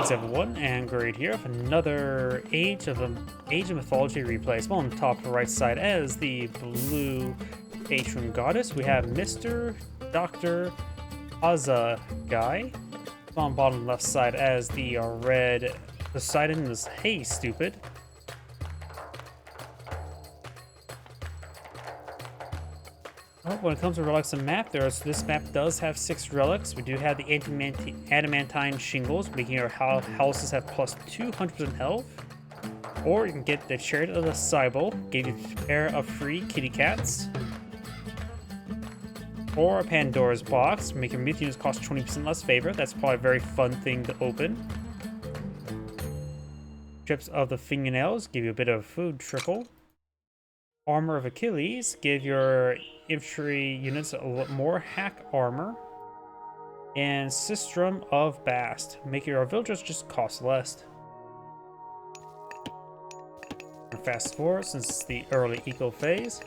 Greetings everyone, and great here with another Age of Mythology Replay. As well on the top right side as the blue Patron goddess, we have Mr. DrPzaGuy. On bottom left side as the red Poseidon is hey stupid. When it comes to relics and map, this map does have 6 relics. We do have the adamantine shingles, making our houses have plus 200% health. Or you can get the Chariot of the Sibyl, gave you a pair of free kitty cats. Or a Pandora's box, making your myth units cost 20% less favor. That's probably a very fun thing to open. Strips of the fingernails give you a bit of food trickle. Armor of Achilles, give your infantry units a lot more hack armor. And Sistrum of Bast, make your villagers just cost less. Fast forward since it's the early eco phase.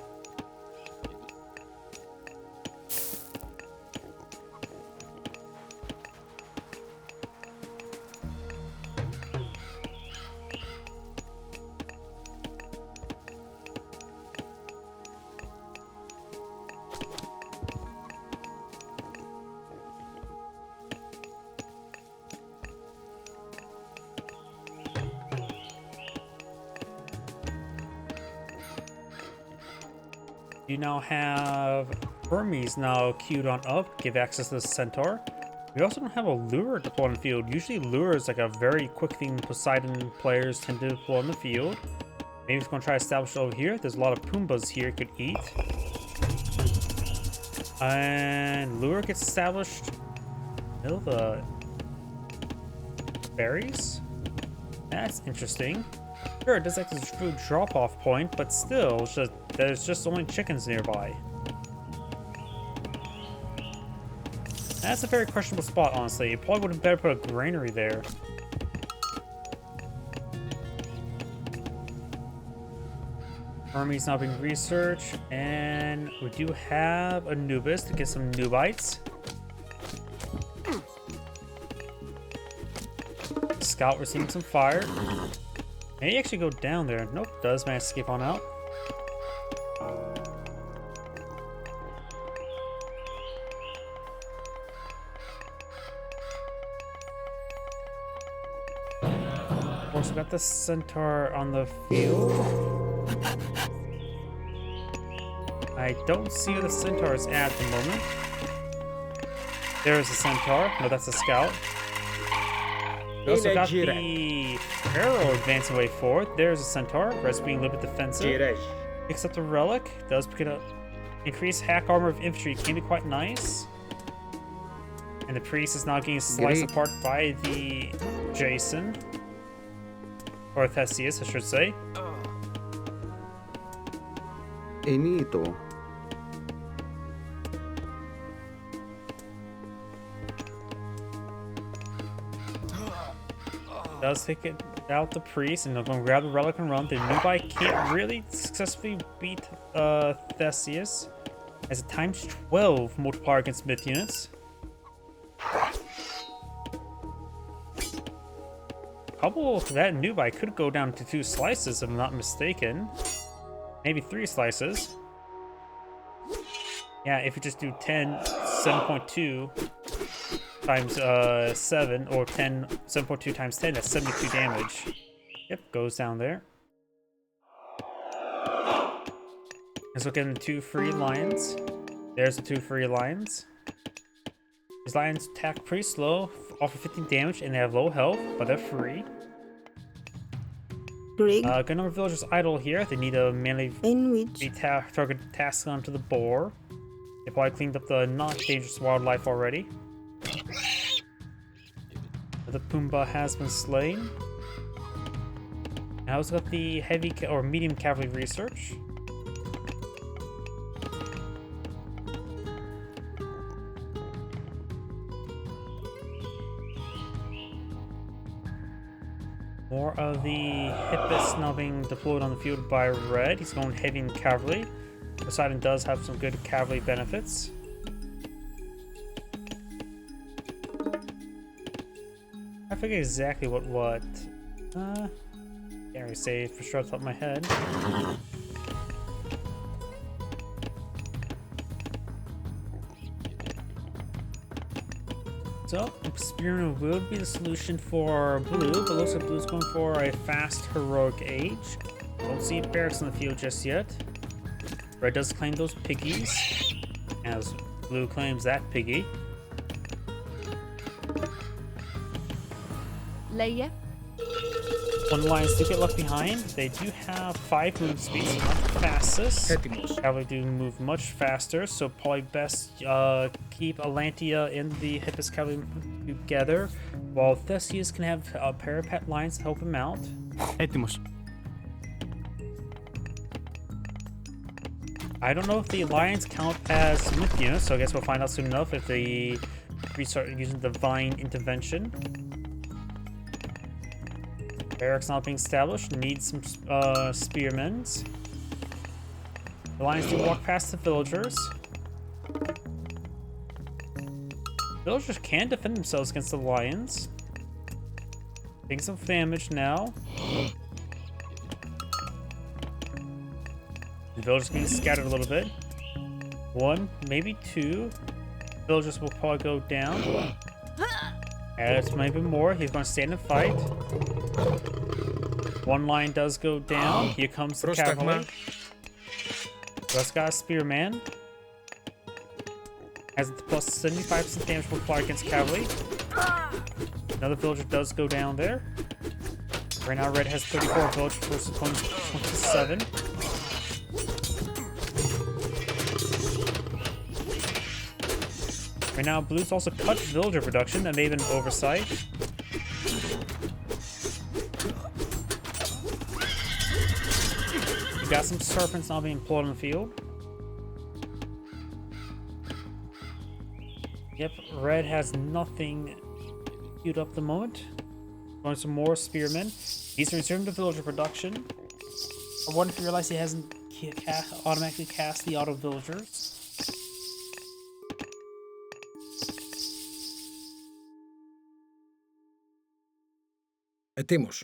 You now have Hermes now queued on up, give access to the Centaur. We also don't have a lure deployed on the field. Usually lure is like a very quick thing Poseidon players tend to deploy on the field. Maybe it's going to try to establish it over here. There's a lot of Pumbas here you could eat. And lure gets established. Middle of the berries? That's interesting. Sure, it does act as a food drop-off point, but still, there's just only chickens nearby. That's a very questionable spot, honestly. You probably would have better put a granary there. Hermes now being researched, and we do have Anubis to get some Nubites. Scout receiving some fire. May he actually go down there? Nope, does manage to escape on out. Of course, we got the Centaur on the field. I don't see where the Centaur is at the moment. There's a Centaur. No, that's a Scout. We also got the Arrow advancing way forward. There's a Centaur. Rest being a little bit defensive. Picks up the Relic. Does pick it up. Increased hack armor of infantry can be quite nice. And the Priest is now getting sliced apart by the Jason. Or Theseus, I should say. Enito. Does take it out the Priest, and they're going to grab the Relic and run. The Nubai can't really successfully beat Theseus. As a times 12 multiplier against myth units. Couple of that Nubai could go down to 2 slices if I'm not mistaken. Maybe 3 slices. Yeah, if you just do 7.2 times 7, or 7.2 times 10, that's 72 damage. Yep, goes down there. Let's look at the 2 free lions. There's the 2 free lions. These lions attack pretty slow, offer 15 damage, and they have low health, but they're free. Good number of villagers idle here. They need a melee target task onto the boar. They probably cleaned up the not dangerous wildlife already. The Pumbaa has been slain. Now it's got the heavy or medium cavalry research. More of the Hippus now being deployed on the field by Red. He's going heavy in cavalry. Poseidon does have some good cavalry benefits. I forget exactly what. Can't really say for sure off the top of my head. So, experiment would be the solution for blue, but looks like blue's going for a fast heroic age. Don't see barracks in the field just yet. Red does claim those piggies, as blue claims that piggy. Leia. When the Lions do get left behind, they do have 5 move speeds, so not the fastest. Cavalry do move much faster, so probably best keep Atlantia and the Hippus Cavalry together, while Theseus can have parapet lines to help him out. Έτοιμος. I don't know if the Lions count as myth units, so I guess we'll find out soon enough if they restart using Divine Intervention. Barracks not being established, needs some spearmen. The Lions do walk past the villagers. Villagers can defend themselves against the Lions. Taking some damage now. The villagers being scattered a little bit. 1, maybe 2. Villagers will probably go down. As maybe more. He's going to stand and fight. 1 line does go down. Here comes the cavalry. Just got a spearman. Has plus 75% damage multiplier against cavalry. Another villager does go down there. Right now, red has 34 villagers versus 27. Right now, blue's also cut villager production. That may have been an oversight. You got some serpents now being employed on the field. Yep, red has nothing queued up at the moment. Going some more spearmen. He's resumed the villager production. I wonder if you realize he hasn't automatically cast the auto villagers. Ετοίμος.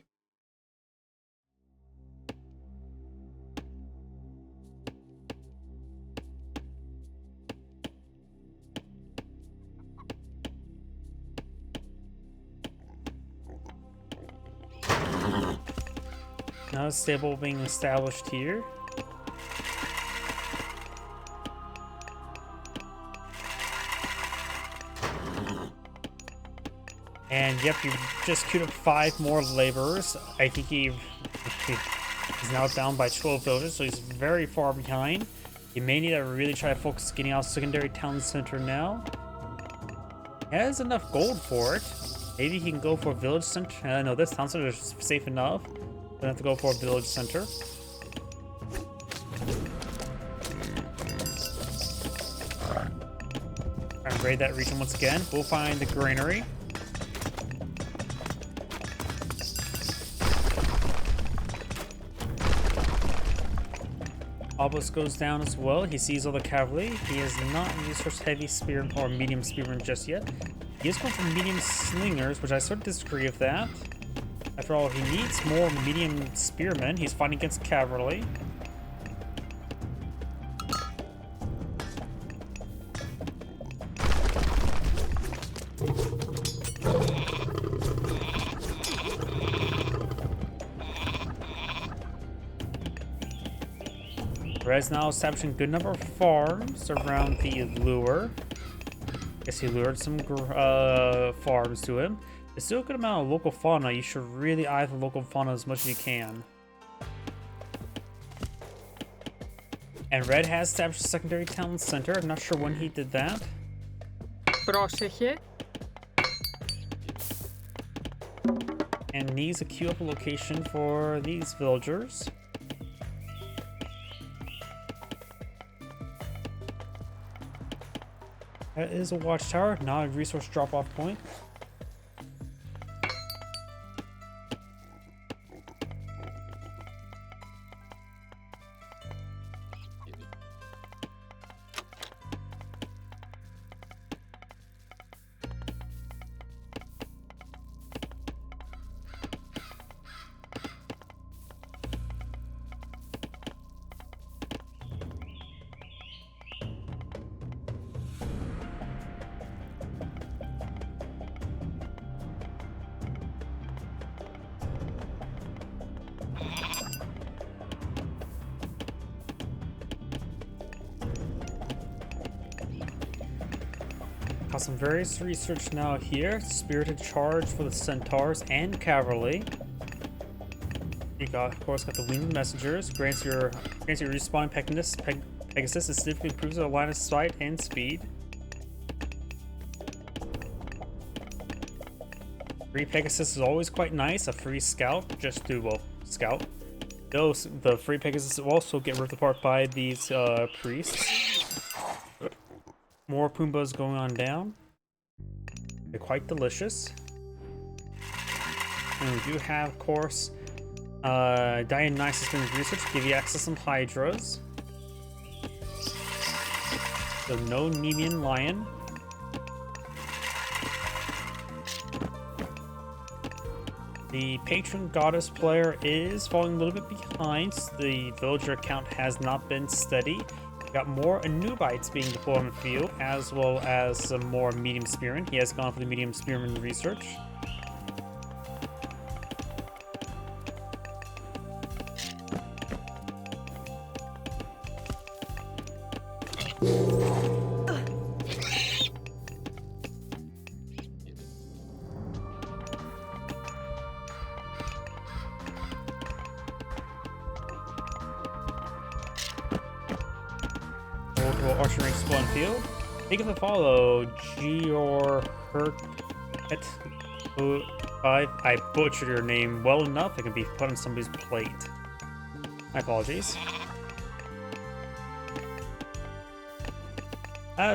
Now a stable being established here. And yep, you just queued up 5 more laborers. I think he's now down by 12 villagers, so he's very far behind. You may need to really try to focus getting out secondary town center now. He has enough gold for it. Maybe he can go for a village center. No, this town center is safe enough. Don't have to go for a village center. Try and raid that region once again. We'll find the granary. Obelisk goes down as well. He sees all the cavalry. He is not resource heavy spear or medium spearmen just yet. He is going for medium slingers, which I sort of disagree with that. After all, he needs more medium spearmen. He's fighting against cavalry. Red's now establishing a good number of farms around the lure. Guess he lured some farms to him. There's still a good amount of local fauna. You should really eye the local fauna as much as you can. And Red has established a secondary town center. I'm not sure when he did that. Πρόσεχε. And needs to queue up a location for these villagers. That is a watchtower, not a resource drop-off point. Got some various research now here. Spirited charge for the centaurs and cavalry. You got, of course, got the winged messengers. Grants your respawn Pegasus and significantly improves our line of sight and speed. Free Pegasus is always quite nice. A free scout, just do well, scout. Those the free Pegasus will also get ripped apart by these priests. More Poombas going on down. They're quite delicious. And we do have, of course, Dionysus been research to give you access to some Hydras. So no Nemean Lion. The Patron Goddess player is falling a little bit behind. The villager count has not been steady. We've got more Anubites being deployed on the field, as well as some more medium spearmen. He has gone for the medium spearman research. Archer rank spawn field. Take it to follow I butchered your name well enough it can be put on somebody's plate. My apologies.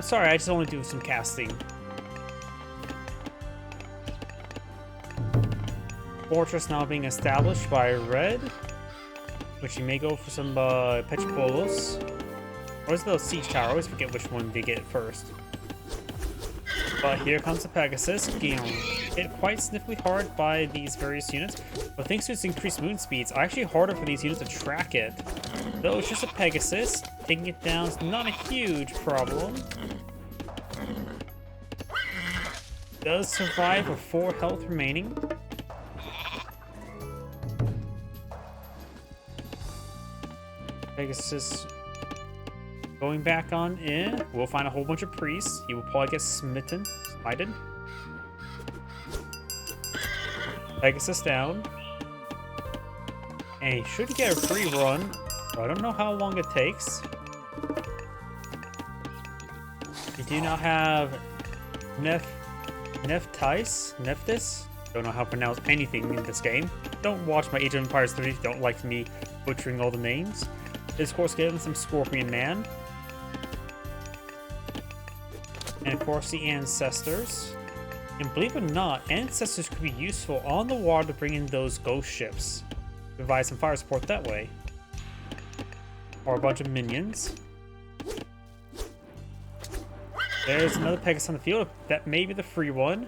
Sorry, I just only do some casting. Fortress now being established by Red, which you may go for some Petropolis. Or is the siege tower? I always forget which one they get first. But here comes the Pegasus, getting hit quite significantly hard by these various units. But thanks to its increased movement speeds, it's actually harder for these units to track it. Though it's just a Pegasus, taking it down is not a huge problem. Does survive with 4 health remaining. Pegasus going back on in. We'll find a whole bunch of priests. He will probably get smited. Pegasus down. And he should get a free run. I don't know how long it takes. We do now have Nephthys. Don't know how to pronounce anything in this game. Don't watch my Age of Empires 3 if you don't like me butchering all the names. This, of course, getting some Scorpion Man. And of course the Ancestors. And believe it or not, Ancestors could be useful on the water to bring in those ghost ships. Provide some fire support that way. Or a bunch of minions. There's another Pegasus on the field. That may be the free one.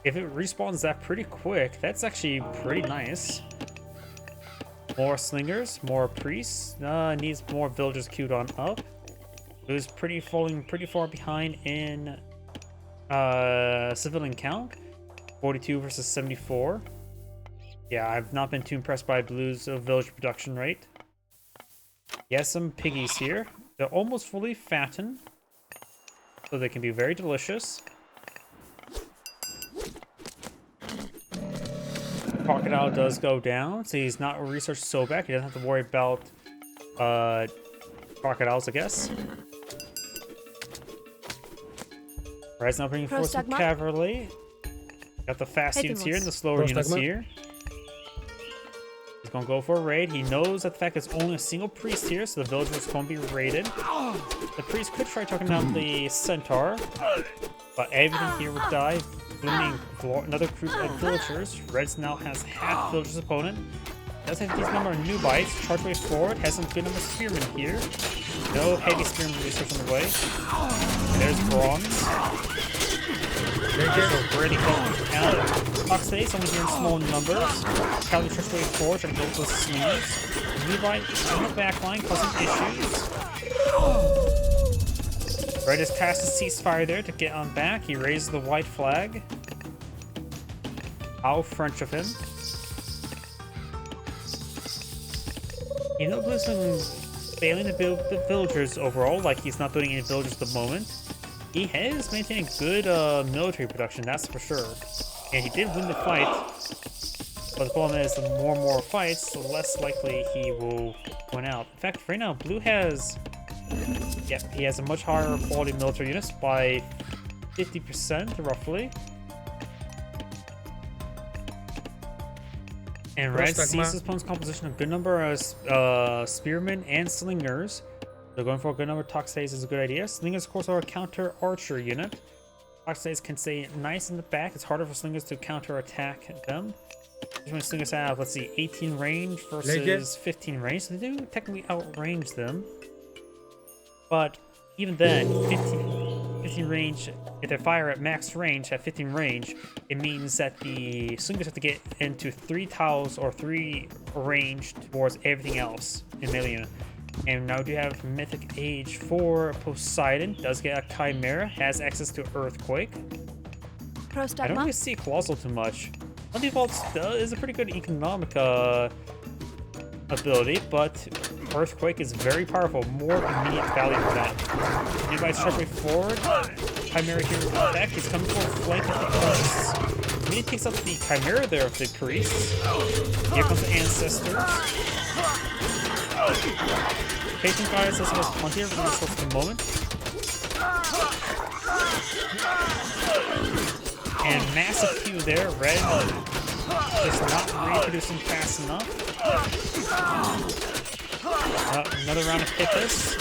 If it respawns that pretty quick, that's actually pretty nice. More slingers, more priests. Needs more villagers queued on up. It was falling pretty far behind in civilian count. 42 versus 74. Yeah, I've not been too impressed by Blue's village production rate. He has some piggies here. They're almost fully fattened, so they can be very delicious. Crocodile does go down, so he's not researched so back. He doesn't have to worry about crocodiles, I guess. Right, now bringing forth some cavalry. Got the fast units here and the slower units here. He's gonna go for a raid. He knows that the fact that there's only a single priest here, so the village is gonna be raided. The priest could try taking down the centaur, but everything here would die. Eliminating another group of villagers. Reds now has half villager's opponent. Does have these number of Nubites. Charge way forward. Has some good number of spearmen here. No heavy spearmen research on the way. And there's bronze. So pretty close out. Fox Face only here in small numbers. Cavalry charge way forward. Trying to go for the slings. Nubite in the back line causing issues. Red has cast a ceasefire there to get on back. He raises the white flag. How French of him. He's not losing, failing to build the villagers overall, like he's not building any villagers at the moment. He has maintained good military production, that's for sure. And he did win the fight. But the problem is, the more and more fights, the less likely he will win out. In fact, right now, Blue has... Yeah, he has a much higher quality military units by 50%, roughly. And Red sees his opponent's composition a good number of spearmen and slingers. So going for a good number of Toxates is a good idea. Slingers, of course, are a counter archer unit. Toxates can stay nice in the back. It's harder for slingers to counter attack them. Usually slingers have, let's see, 18 range versus 15 range. So they do technically outrange them. But even then, 15 range, if they fire at max range, at 15 range, it means that the slingers have to get into 3 tiles or 3 range towards everything else in melee unit. And now we do have Mythic Age 4 Poseidon, does get a Chimera, has access to Earthquake. I don't really see Colossal too much. On default, is a pretty good economic ability, but Earthquake is very powerful, more immediate value for that. Anybody sharply forward, Chimera here in back, he's coming for a flank of the priests. When he takes out the Chimera there of the priests, here comes the Ancestors. Patron Goddess also has plenty of resources at the moment. And massive Q there, Red is not reproducing fast enough. Another round of Hippus.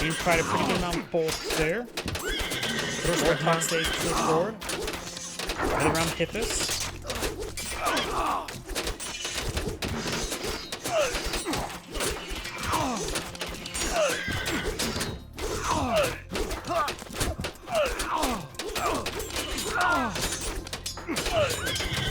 He's tried a pretty good amount of bolts there. Throws more Toxates to the forward. Another round of Hippus.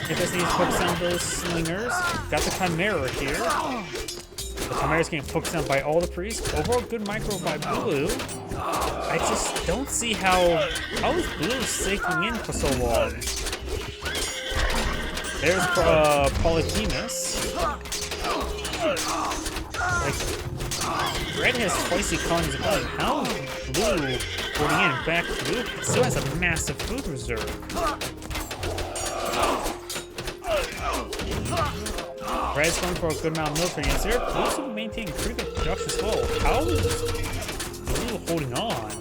Hippus needs to focus on those slingers. Got the Chimera here. The Chimera's getting focused on by all the priests. Overall good micro by Blue. I just don't see how is Blue sinking in for so long. There's Polyphemus. Like, Red has twice the economies of blood. How is Blue holding in? In fact, Blue still has a massive food reserve. Red's going for a good amount of military units here. Blue's maintaining pretty good production as well. How is Blue holding on?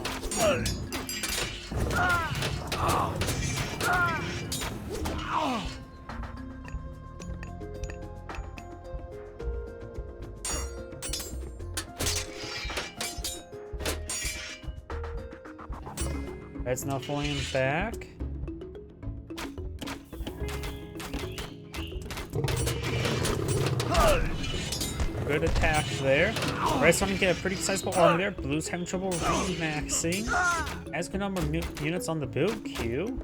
Red's now falling back. Good attack there. Red's starting to get a pretty sizable army there. Blue's having trouble re-maxing. Has good number of units on the build queue.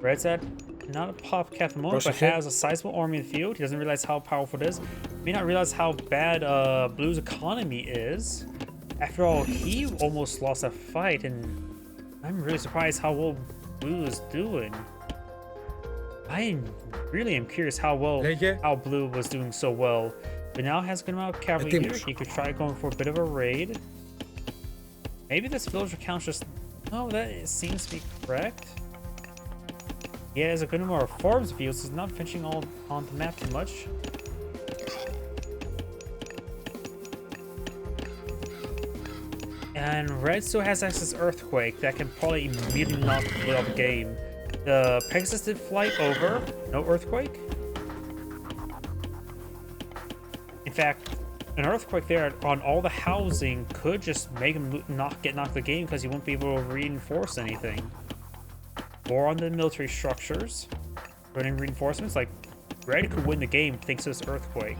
Red's at not a pop cap at the moment, but has a sizable army in the field. He doesn't realize how powerful it is. May not realize how bad Blue's economy is. After all, he almost lost a fight, and I'm really surprised how well Blue is doing. I really am curious how Blue was doing so well. But now has a good amount of cavalry here. He could try going for a bit of a raid. Maybe this villager count just... No, that seems to be correct. He has a good number of farms views, so he's not finishing all on the map too much. And Red still has access to Earthquake that can probably immediately knock Blue out of the game. The Pegasus did fly over, no Earthquake. In fact, an Earthquake there on all the housing could just make him get knocked out of the game because he won't be able to reinforce anything. Or on the military structures, running reinforcements, like Red could win the game thanks to this Earthquake.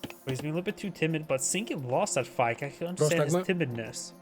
But he's being a little bit too timid, but Sinkin lost that fight. I can understand his timidness.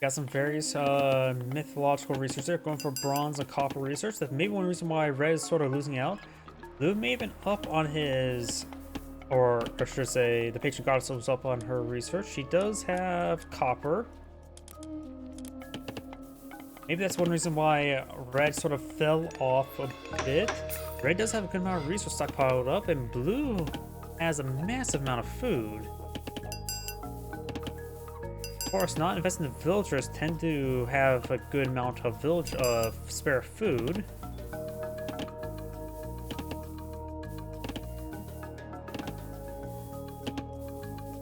Got some various mythological research there, going for bronze and copper research. That's maybe one reason why Red is sort of losing out. Blue may have been up on his, or I should say, the patron goddess was up on her research. She does have copper. Maybe that's one reason why Red sort of fell off a bit. Red does have a good amount of resource stockpiled up, and Blue has a massive amount of food. Of course, not investing in the villagers tend to have a good amount of spare food.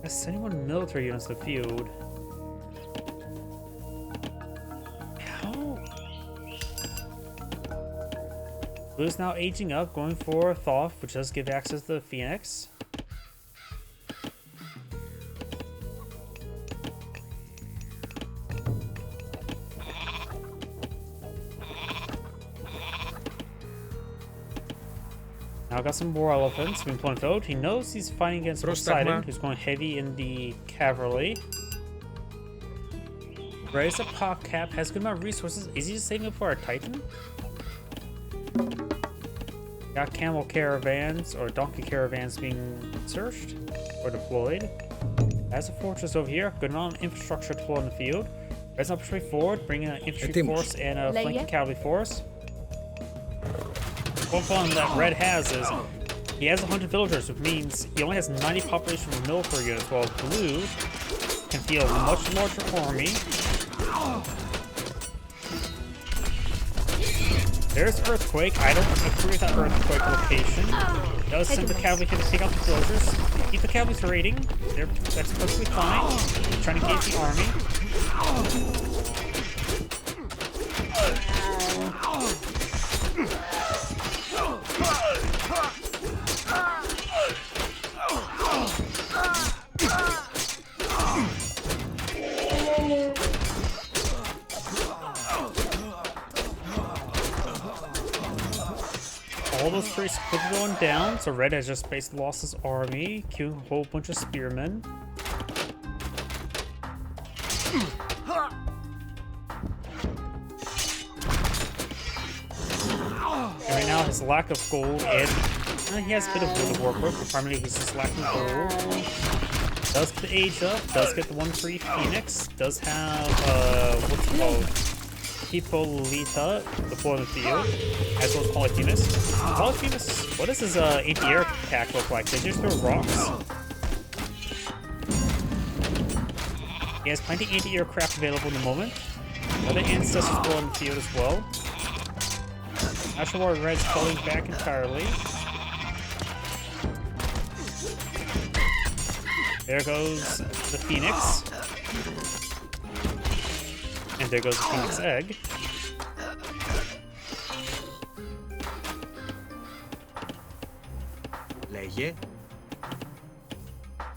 Sending one military units to the field. How? Blue's now aging up, going for Thoth, which does give access to the Phoenix. Now got some more elephants being put out. He knows he's fighting against Poseidon, who's going heavy in the cavalry. Raise a pop cap, has a good amount of resources. Is he just saving up for a Titan? Got camel caravans or donkey caravans being searched or deployed. Has a fortress over here. Good amount of infrastructure deployed in the field. Red's not pushing forward, bringing an infantry force and a flanking cavalry force. One problem that Red has is he has 100 villagers, which means he only has 90 population of military units, while Blue can field a much larger army. There's Earthquake. I don't agree with that Earthquake location. It does send the cavalry here to take out the villagers. Keep the cavalry raiding. That's perfectly fine. They're trying to gauge the army. All those priests quickly going down, so Red has just basically lost his army, queuing a whole bunch of spearmen. And right now his lack of gold, and he has a bit of wood to work with, but primarily he's just lacking gold. Does get the age up, does get the one free Phoenix, does have, what's it called? Hippolyta deployed in the field, as well as Polyphemus. Polyphemus, what does his anti-air attack look like? They just throw rocks? He has plenty of anti-aircraft available in the moment. Other ancestors deployed in the field as well. Not sure why Red's falling back entirely. There goes the Phoenix. And there goes the Phoenix egg.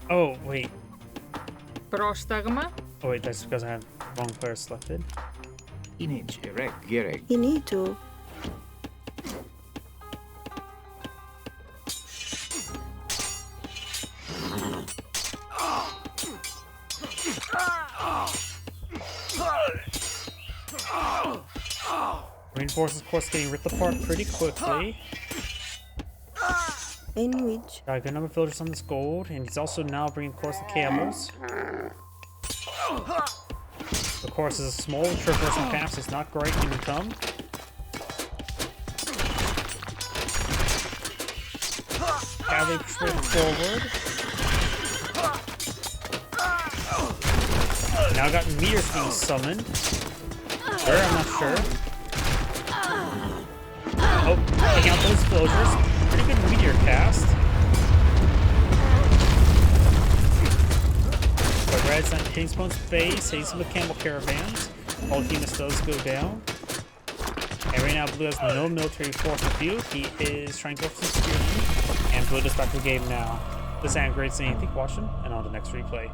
Oh, wait. Πρόσταγμα. Oh, wait, that's because I had wrong player selected. You need to. Reinforcements, of course, getting ripped apart pretty quickly. In which? Got a good number of villagers on this gold, and he's also now bringing, of course, the camels. Of course, it's a small traversing path, so it's not great income. Cavalry push forward. Now got meteors being summoned. Where? I'm not sure. Oh, taking out those villagers. Pretty good meteor cast. But Red's not hitting Spawn's base, hitting some of the camel caravans. Polyphemus does go down. And right now Blue has no military force in the field. He is trying to go for some spearmen. And Blue is back to the game now. This is great seeing you. Thank you for watching, and on to the next replay.